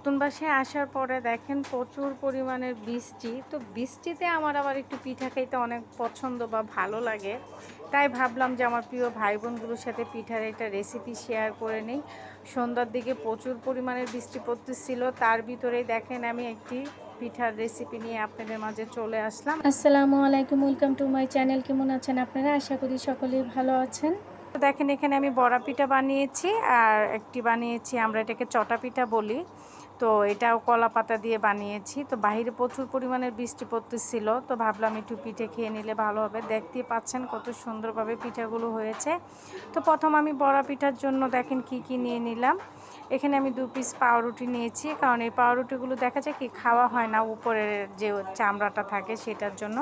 নতুন বাসায় আসার পরে দেখেন প্রচুর পরিমাণের বৃষ্টি। তো বৃষ্টিতে আমার আবার একটু পিঠা খাইতে অনেক পছন্দ বা ভালো লাগে। তাই ভাবলাম যে আমার প্রিয় ভাই বোনগুলোর সাথে পিঠার একটা রেসিপি শেয়ার করে নিই। সন্ধ্যার দিকে প্রচুর পরিমাণের বৃষ্টি পড়তেছিল, তার ভিতরেই দেখেন আমি একটি পিঠার রেসিপি নিয়ে আপনাদের মাঝে চলে আসলাম। আসসালামু আলাইকুম, ওয়েলকাম টু মাই চ্যানেল। কেমন আছেন আপনারা? আশা করি সকলেই ভালো আছেন। তো দেখেন এখানে আমি বড়া পিঠা বানিয়েছি, আর একটি বানিয়েছি আমরা এটাকে চটা পিঠা বলি। তো এটাও কলা পাতা দিয়ে বানিয়েছি। তো বাইরে প্রচুর পরিমাণের বৃষ্টি পড়তেছিল, তো ভাবলাম একটু পিঠে খেয়ে নিলে ভালো হবে। দেখতেই পাচ্ছেন কত সুন্দরভাবে পিঠাগুলো হয়েছে। তো প্রথম আমি বড়া পিঠার জন্য দেখেন কি কি নিয়ে নিলাম। এখানে আমি 2 পিস পাউরুটি নিয়েছি, কারণ এই পাউরুটিগুলো দেখা যায় কি খাওয়া হয় না, উপরের যে চামড়াটা থাকে সেটার জন্য।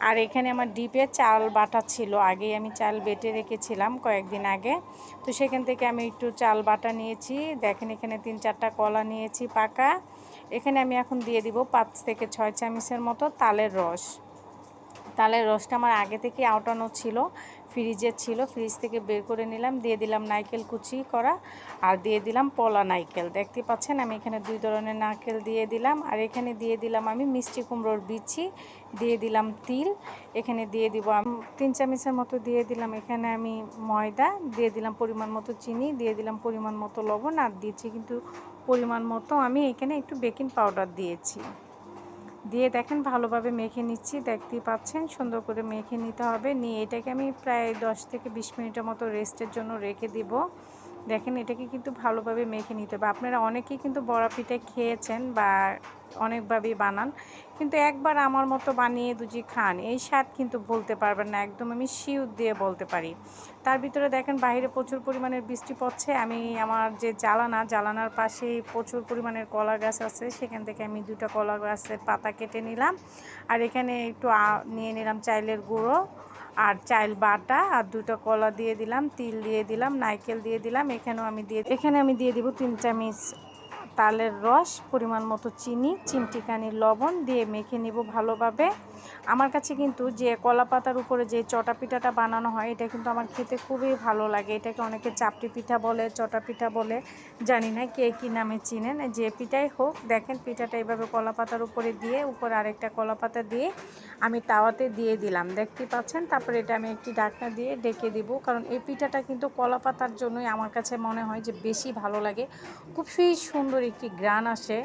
আর এখানে আমার ডিপে চাল বাটা ছিল, আগেই আমি চাল বেটে রেখেছিলাম কয়েকদিন আগে। তো সেখান থেকে আমি একটু চাল বাটা নিয়েছি। দেখেন এখানে 3-4টা কলা নিয়েছি পাকা। এখানে আমি এখন দিয়ে দিব 5 থেকে 6 চামচের মতো তালের রস। তালের রসটা আমার আগে থেকে আউটানো ছিল, ফ্রিজে ছিল, ফ্রিজ থেকে বের করে নিলাম। দিয়ে দিলাম নারকেল কুচি করা, আর দিয়ে দিলাম পলা নারকেল। দেখতে পাচ্ছেন আমি এখানে 2 ধরনের নারকেল দিয়ে দিলাম। আর এখানে দিয়ে দিলাম আমি মিষ্টি কুমড়োর বিচি, দিয়ে দিলাম তিল, এখানে দিয়ে দিব আমি 3 চামচের মতো দিয়ে দিলাম এখানে আমি ময়দা, দিয়ে দিলাম পরিমাণ মতো চিনি, দিয়ে দিলাম পরিমাণ মতো লবণ, আর দিয়েছি কিন্তু পরিমাণ মতো আমি এখানে একটু বেকিং পাউডার দিয়েছি। দিয়ে দেখেন ভালোভাবে মেখে নিচ্ছি, দেখতেই পাচ্ছেন সুন্দর করে মেখে নিতে হবে। নিয়ে এটাকে আমি প্রায় 10 থেকে 20 মিনিটের মতো রেস্টের জন্য রেখে দিব। দেখেন এটাকে কিন্তু ভালোভাবে মেখে নিতে হবে। আপনারা অনেকেই কিন্তু বড়া পিঠা খেয়েছেন বা অনেকভাবেই বানান, কিন্তু একবার আমার মতো বানিয়ে যদি খান এই স্বাদ কিন্তু বলতে পারবেন না, একদম আমি শিওর দিয়ে বলতে পারি। তার ভিতরে দেখেন বাইরে প্রচুর পরিমাণের বৃষ্টি পড়ছে। আমি আমার যে জানালার পাশেই প্রচুর পরিমাণের কলা গাছ আছে, সেখান থেকে আমি 2টা কলা গাছের পাতা কেটে নিলাম। আর এখানে একটু নিয়ে নিলাম চাইলের গুঁড়ো, আর চাইল বাটা, আর 2টা কলা দিয়ে দিলাম, তিল দিয়ে দিলাম, নারকেল দিয়ে দিলাম। এখানে আমি দিয়ে দিব 3 চামচ তালের রস, পরিমাণ মতো চিনি, চিমটিকানির লবণ দিয়ে মেখে নিব ভালোভাবে। আমার কাছে কিন্তু যে কলা পাতার উপরে যে চটা পিঠাটা বানানো হয় এটা কিন্তু আমার খেতে খুবই ভালো লাগে। এটাকে অনেকে চাপটি পিঠা বলে, চটা পিঠা বলে, জানি না কে কী নামে চিনেন। যে পিঠাই হোক, দেখেন পিঠাটা এইভাবে কলা পাতার উপরে দিয়ে, উপরে আরেকটা কলা পাতা দিয়ে আমি তাওয়াতে দিয়ে দিলাম, দেখতে পাচ্ছেন। তারপরে এটা আমি একটি ঢাকনা দিয়ে ঢেকে দিব, কারণ এই পিঠাটা কিন্তু কলা পাতার জন্যই আমার কাছে মনে হয় যে বেশি ভালো লাগে। খুব সুন্দর একটি ঘ্রাণ আসে,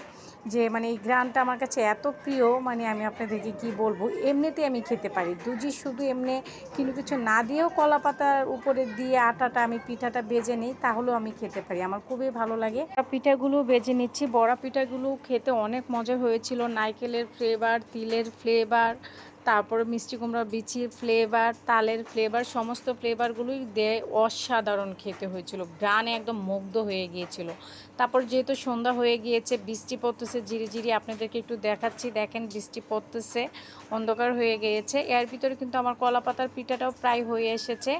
যে মানে এই ঘ্রাণটা আমার কাছে এত প্রিয়, মানে আমি আপনাদেরকে কি বলবো। এমনিতে আমি খেতে পারি দুজি, শুধু এমনি কিন্তু কিছু না দিয়েও কলা পাতার উপরে দিয়ে আটাটা আমি পিঠাটা বেজে নিই, তাহলেও আমি খেতে পারি, আমার খুবই ভালো লাগে। পিঠাগুলো বেজে নিচ্ছি। বড়া পিঠাগুলো খেতে অনেক মজা হয়েছিল, নারকেলের ফ্লেভার, তিলের ফ্লেভার, তারপরে মিষ্টি কুমড়া বিচির ফ্লেভার, তালের ফ্লেভার, সমস্ত ফ্লেভারগুলোই দেয় অসাধারণ খেতে হয়েছিল। গানে একদম মুগ্ধ হয়ে গিয়েছিল। তারপর যেহেতু সন্ধ্যা হয়ে গিয়েছে, বৃষ্টি পড়তেছে ঝিরিঝিরি, আপনাদেরকে একটু দেখাচ্ছি। দেখেন বৃষ্টি পড়তেছে, অন্ধকার হয়ে গিয়েছে। এর ভিতরে কিন্তু আমার কলা পাতার পিঠাটাও প্রায় হয়ে এসেছে।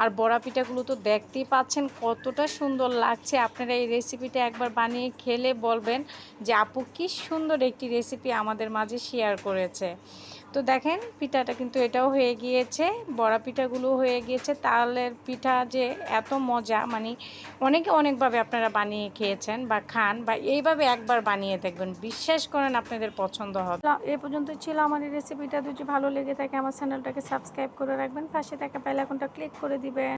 আর বড়া পিঠাগুলো তো দেখতেই পাচ্ছেন কতটা সুন্দর লাগছে। আপনারা এই রেসিপিটা একবার বানিয়ে খেলে বলবেন যে আপু কি সুন্দর একটি রেসিপি আমাদের মাঝে শেয়ার করেছে। তো দেখেন পিঠাটা কিন্তু এটাও হয়ে গিয়েছে, বড়া পিঠাগুলো হয়ে গিয়েছে। তালের পিঠা যে এত মজা, মানে অনেকে অনেকভাবে আপনারা বানিয়ে খেয়েছেন বা খান, বা এইভাবে একবার বানিয়ে দেখবেন, বিশ্বাস করেন আপনাদের পছন্দ হবে। এ পর্যন্ত ছিল আমার এই রেসিপিটা। যদি ভালো লেগে থাকে আমার চ্যানেলটাকে সাবস্ক্রাইব করে রাখবেন, পাশে থাকা বেল আইকনটা ক্লিক করে দিবেন।